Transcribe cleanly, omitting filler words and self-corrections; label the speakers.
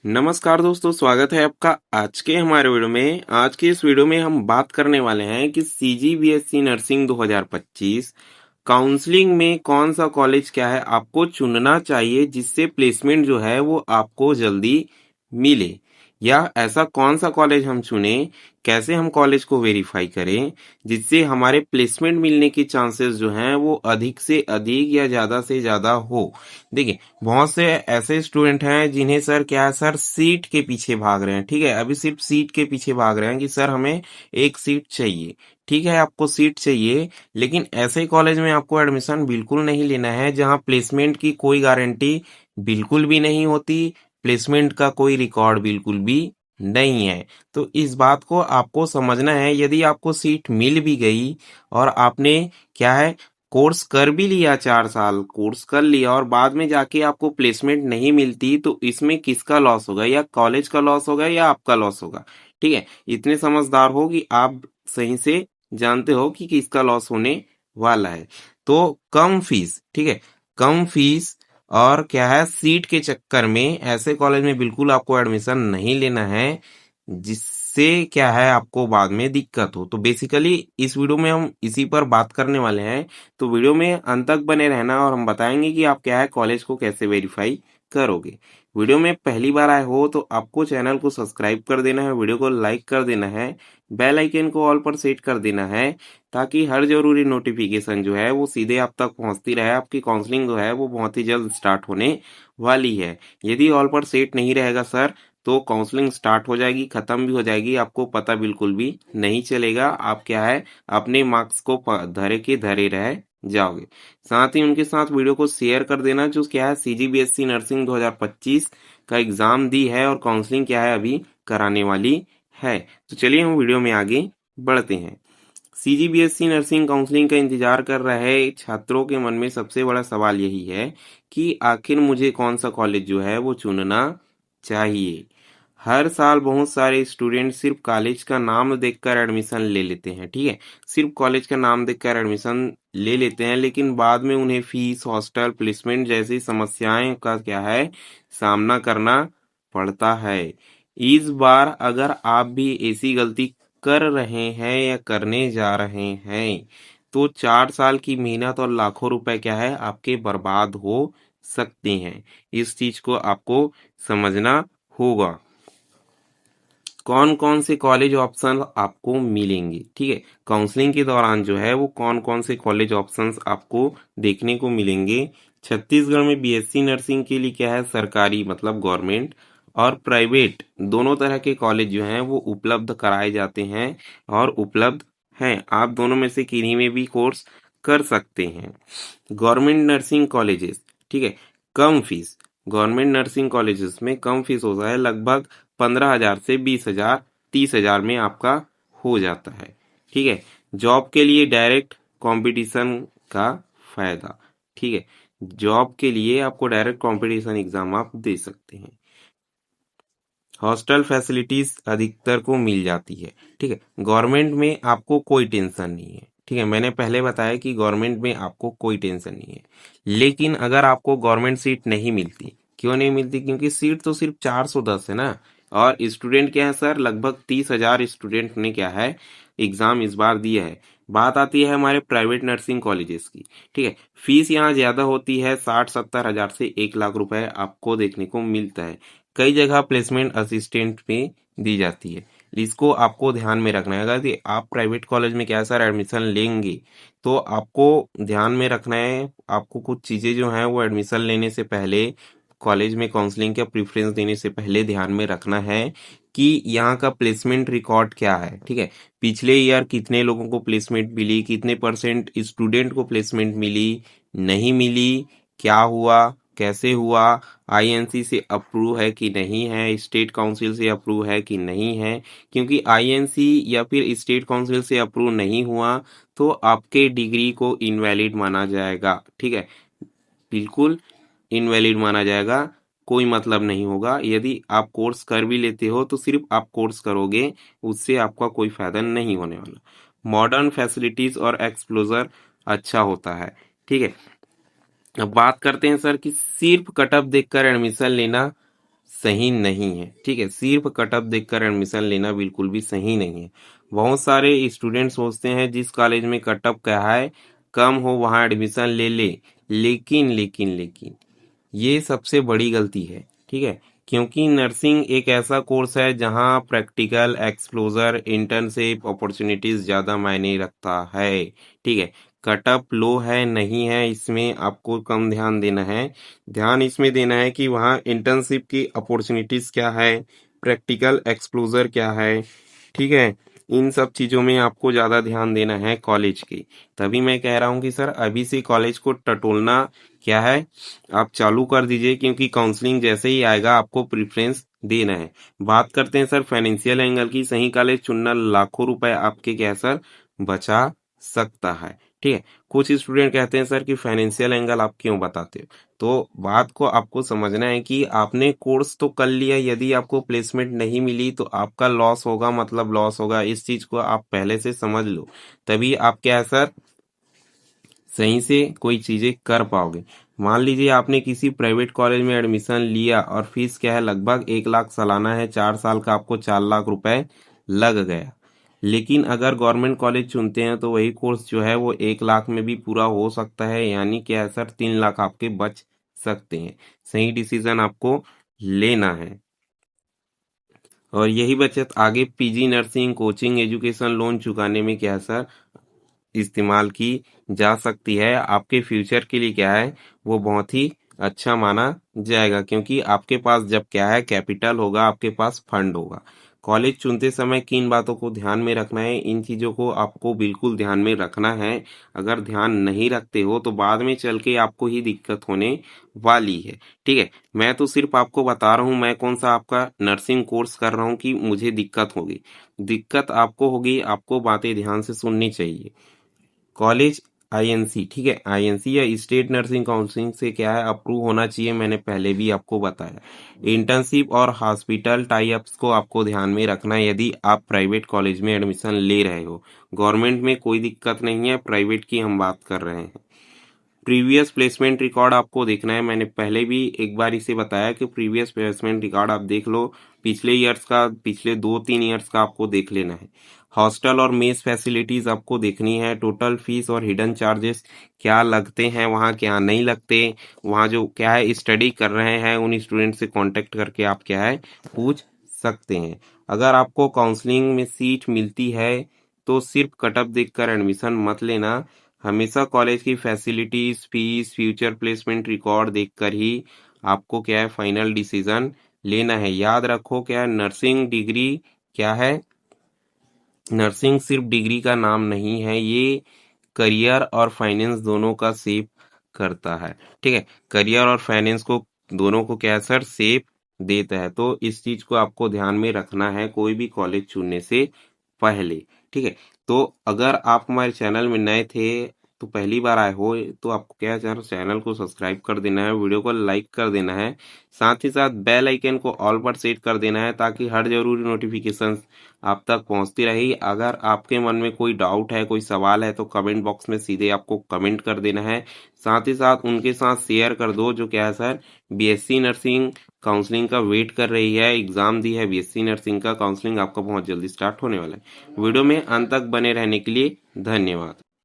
Speaker 1: नमस्कार दोस्तों, स्वागत है आपका आज के हमारे वीडियो में। आज की इस वीडियो में हम बात करने वाले हैं कि सीजीबीएसई नर्सिंग 2025 काउंसलिंग में कौन सा कॉलेज क्या है आपको चुनना चाहिए जिससे प्लेसमेंट जो है वो आपको जल्दी मिले, या ऐसा कौन सा कॉलेज हम चुने, कैसे हम कॉलेज को वेरीफाई करें जिससे हमारे प्लेसमेंट मिलने के चांसेस जो हैं वो अधिक से अधिक या ज्यादा से ज्यादा हो। देखिए, बहुत से ऐसे स्टूडेंट हैं जिन्हें सर क्या है, सर सीट के पीछे भाग रहे हैं। ठीक है, अभी सिर्फ सीट के पीछे भाग रहे हैं कि सर हमें एक सीट चाहिए। ठीक है, आपको सीट चाहिए, लेकिन ऐसे कॉलेज में आपको एडमिशन बिल्कुल नहीं लेना है जहां प्लेसमेंट की कोई गारंटी बिल्कुल भी नहीं होती, प्लेसमेंट का कोई रिकॉर्ड बिल्कुल भी नहीं है। तो इस बात को आपको समझना है। यदि आपको सीट मिल भी गई और आपने क्या है कोर्स कर भी लिया, 4 साल कोर्स कर लिया, और बाद में जाके आपको प्लेसमेंट नहीं मिलती, तो इसमें किसका लॉस होगा? या कॉलेज का लॉस होगा या आपका लॉस होगा? ठीक है, इतने समझदार हो कि आप सही से जानते हो कि किसका लॉस होने वाला है। तो कम फीस, ठीक है, कम फीस और क्या है सीट के चक्कर में ऐसे कॉलेज में बिल्कुल आपको एडमिशन नहीं लेना है जिससे क्या है आपको बाद में दिक्कत हो। तो बेसिकली इस वीडियो में हम इसी पर बात करने वाले हैं। तो वीडियो में अंत तक बने रहना और हम बताएंगे कि आप क्या है कॉलेज को कैसे वेरीफाई करोगे। वीडियो में पहली बार आए हो तो आपको चैनल को सब्सक्राइब कर देना है, वीडियो को लाइक कर देना है, बेल आइकन को ऑल पर सेट कर देना है ताकि हर जरूरी नोटिफिकेशन जो है वो सीधे आप तक पहुंचती रहे। आपकी काउंसलिंग जो है वो बहुत ही जल्द स्टार्ट होने वाली है। यदि ऑल पर सेट नहीं रहेगा सर तो काउंसलिंग स्टार्ट हो जाएगी, खत्म भी हो जाएगी, आपको पता बिल्कुल भी नहीं चलेगा। आप क्या है अपने मार्क्स को धरे के धरे रह जाओगे। साथ ही उनके साथ वीडियो को शेयर कर देना जो क्या है सीजीबीएसई नर्सिंग 2025 का एग्जाम दी है और काउंसलिंग क्या है अभी कराने वाली है। तो चलिए हम वीडियो में आगे बढ़ते हैं। सीजीबीएसई नर्सिंग काउंसलिंग का इंतजार कर रहे छात्रों के मन में सबसे बड़ा सवाल यही है कि आखिर मुझे कौन सा कॉलेज जो है वो चुनना चाहिए। हर साल बहुत सारे स्टूडेंट सिर्फ कॉलेज का नाम देखकर एडमिशन ले लेते हैं। ठीक है, सिर्फ कॉलेज का नाम देखकर एडमिशन ले लेते हैं, लेकिन बाद में उन्हें फीस, हॉस्टल, प्लेसमेंट जैसी समस्याएं का क्या है सामना करना पड़ता है। इस बार अगर आप भी ऐसी गलती कर रहे हैं या करने जा रहे हैं तो 4 साल की मेहनत और लाखों रुपए क्या है आपके बर्बाद हो सकते हैं। इस चीज को आपको समझना होगा। कौन कौन से कॉलेज ऑप्शन आपको मिलेंगे? ठीक है, काउंसलिंग के दौरान जो है वो कौन कौन से कॉलेज ऑप्शंस आपको देखने को मिलेंगे। छत्तीसगढ़ में बीएससी नर्सिंग के लिए क्या है सरकारी मतलब गवर्नमेंट और प्राइवेट दोनों तरह के कॉलेज जो हैं वो उपलब्ध कराए जाते हैं और उपलब्ध हैं। आप दोनों में से किन्हीं में भी कोर्स कर सकते हैं। गवर्नमेंट नर्सिंग कॉलेजेस, ठीक है, कम फीस। गवर्नमेंट नर्सिंग कॉलेजेस में कम फीस होता है, लगभग 15,000 से 20,000 30,000 में आपका हो जाता है। ठीक है, जॉब के लिए डायरेक्ट कंपटीशन का फायदा। ठीक है, जॉब के लिए आपको डायरेक्ट कंपटीशन एग्जाम आप दे सकते हैं। हॉस्टल फैसिलिटीज अधिकतर को मिल जाती है। ठीक है, गवर्नमेंट में आपको कोई टेंशन नहीं है। ठीक है, मैंने पहले बताया कि गवर्नमेंट में आपको कोई टेंशन नहीं है, लेकिन अगर आपको गवर्नमेंट सीट नहीं मिलती, क्यों नहीं मिलती? क्योंकि सीट तो सिर्फ 410 है ना, और स्टूडेंट क्या है सर, लगभग 30,000 स्टूडेंट ने क्या है एग्जाम इस बार दिया है। बात आती है हमारे प्राइवेट नर्सिंग कॉलेजेस की। ठीक है, फीस यहाँ ज्यादा होती है, 60-70 हजार से 1 लाख रुपए आपको देखने को मिलता है। कई जगह प्लेसमेंट असिस्टेंट में दी जाती है। इसको आपको ध्यान में रखना है। अगर कि आप प्राइवेट कॉलेज में क्या सर एडमिशन लेंगे तो आपको ध्यान में रखना है, आपको कुछ चीजें जो हैं वो एडमिशन लेने से पहले, कॉलेज में काउंसलिंग का प्रेफरेंस देने से पहले ध्यान में रखना है कि यहाँ का प्लेसमेंट रिकॉर्ड क्या है। ठीक है, पिछले ईयर कितने लोगों को प्लेसमेंट मिली, कितने परसेंट स्टूडेंट को प्लेसमेंट मिली, नहीं मिली, क्या हुआ, कैसे हुआ, आईएनसी से अप्रूव है कि नहीं है, स्टेट काउंसिल से अप्रूव है कि नहीं है। क्योंकि आईएनसी या फिर स्टेट काउंसिल से अप्रूव नहीं हुआ तो आपके डिग्री को इनवैलिड माना जाएगा। ठीक है, बिल्कुल इनवैलिड माना जाएगा, कोई मतलब नहीं होगा। यदि आप कोर्स कर भी लेते हो तो सिर्फ आप कोर्स करोगे, उससे आपका कोई फायदा नहीं होने वाला। मॉडर्न फैसिलिटीज और एक्सप्लोजर अच्छा होता है। ठीक है, अब बात करते हैं सर कि सिर्फ कट ऑफ देखकर एडमिशन लेना सही नहीं है। ठीक है, सिर्फ कट ऑफ देखकर एडमिशन लेना बिल्कुल भी सही नहीं है। बहुत सारे स्टूडेंट सोचते हैं जिस कॉलेज में कट ऑफ क्या है कम हो वहां एडमिशन ले ले, लेकिन ये सबसे बड़ी गलती है। ठीक है, क्योंकि नर्सिंग एक ऐसा कोर्स है जहां प्रैक्टिकल एक्सपोजर इंटर्नशिप अपॉर्चुनिटीज ज्यादा मायने रखता है। ठीक है, कट ऑफ लो है नहीं है इसमें आपको कम ध्यान देना है। ध्यान इसमें देना है कि वहाँ इंटर्नशिप की अपॉर्चुनिटीज क्या है, प्रैक्टिकल एक्सपोजर क्या है। ठीक है, इन सब चीजों में आपको ज्यादा ध्यान देना है कॉलेज की। तभी मैं कह रहा हूँ कि सर अभी से कॉलेज को टटोलना क्या है आप चालू कर दीजिए, क्योंकि काउंसलिंग जैसे ही आएगा आपको प्रेफरेंस देना है। बात करते हैं सर फाइनेंशियल एंगल की। सही कॉलेज चुनना लाखों रुपए आपके क्या है सर बचा सकता है। ठीक है, कुछ स्टूडेंट कहते हैं सर कि फाइनेंशियल एंगल आप क्यों बताते हो। तो बात को आपको समझना है कि आपने कोर्स तो कर लिया, यदि आपको प्लेसमेंट नहीं मिली तो आपका लॉस होगा, मतलब लॉस होगा। इस चीज को आप पहले से समझ लो, तभी आप क्या है सर सही से कोई चीजें कर पाओगे। मान लीजिए आपने किसी प्राइवेट कॉलेज में एडमिशन लिया और फीस क्या है लगभग 1 लाख सालाना है, 4 साल का आपको 4 लाख रुपए लग गया। लेकिन अगर गवर्नमेंट कॉलेज चुनते हैं तो वही कोर्स जो है वो 1 लाख में भी पूरा हो सकता है, यानी क्या है सर 3 लाख आपके बच सकते हैं। सही डिसीजन आपको लेना है, और यही बचत आगे PG nursing coaching education loan चुकाने में क्या है सर इस्तेमाल की जा सकती है। आपके फ्यूचर के लिए क्या है वो बहुत ही अच्छा माना जाएगा, क्योंकि आपके पास जब क्या है कैपिटल होगा, आपके पास फंड होगा। कॉलेज चुनते समय किन बातों को ध्यान में रखना है, इन चीजों को आपको बिल्कुल ध्यान में रखना है। अगर ध्यान नहीं रखते हो तो बाद में चल के आपको ही दिक्कत होने वाली है। ठीक है, मैं तो सिर्फ आपको बता रहा हूँ मैं कौन सा आपका नर्सिंग कोर्स कर रहा हूँ कि मुझे दिक्कत होगी। दिक्कत आपको होगी, आपको बातें ध्यान से सुननी चाहिए। कॉलेज आईएनसी, ठीक है, आईएनसी या स्टेट नर्सिंग काउंसिल से क्या है अप्रूव होना चाहिए, मैंने पहले भी आपको बताया। इंटर्नशिप और हॉस्पिटल टाई अप्स को आपको ध्यान में रखना है यदि आप प्राइवेट कॉलेज में एडमिशन ले रहे हो। गवर्नमेंट में कोई दिक्कत नहीं है, प्राइवेट की हम बात कर रहे हैं। प्रीवियस प्लेसमेंट रिकॉर्ड आपको देखना है, मैंने पहले भी एक बार इसे बताया कि प्रीवियस प्लेसमेंट रिकॉर्ड आप देख लो, पिछले ईयर्स का, पिछले 2-3 ईयर्स का आपको देख लेना है। हॉस्टल और मेस फैसिलिटीज आपको देखनी है। टोटल फीस और हिडन चार्जेस क्या लगते हैं वहाँ, क्या नहीं लगते वहाँ, जो क्या है स्टडी कर रहे हैं उन स्टूडेंट से कांटेक्ट करके आप क्या है पूछ सकते हैं। अगर आपको काउंसलिंग में सीट मिलती है तो सिर्फ कटअप देखकर एडमिशन मत लेना। हमेशा कॉलेज की facilities fees future placement record देखकर ही आपको क्या है फाइनल डिसीजन लेना है। याद रखो क्या नर्सिंग डिग्री क्या है, नर्सिंग सिर्फ डिग्री का नाम नहीं है, ये करियर और फाइनेंस दोनों का सेव करता है। ठीक है, करियर और फाइनेंस को दोनों को क्या है सर सेव देता है। तो इस चीज को आपको ध्यान में रखना है कोई भी कॉलेज चुनने से पहले। ठीक है, तो अगर आप हमारे चैनल में नए थे तो पहली बार आए हो तो आपको क्या है चैनल को सब्सक्राइब कर देना है, वीडियो को लाइक कर देना है, साथ ही साथ बेल आइकन को ऑल पर सेट कर देना है ताकि हर जरूरी नोटिफिकेशन आप तक पहुंचती रही। अगर आपके मन में कोई डाउट है कोई सवाल है तो कमेंट बॉक्स में सीधे आपको कमेंट कर देना है। साथ ही साथ उनके साथ शेयर कर दो जो क्या है सर बीएससी नर्सिंग काउंसलिंग का वेट कर रही है, एग्जाम दी है बीएससी नर्सिंग का, काउंसलिंग आपका बहुत जल्दी स्टार्ट होने वाला है। वीडियो में अंत तक बने रहने के लिए धन्यवाद।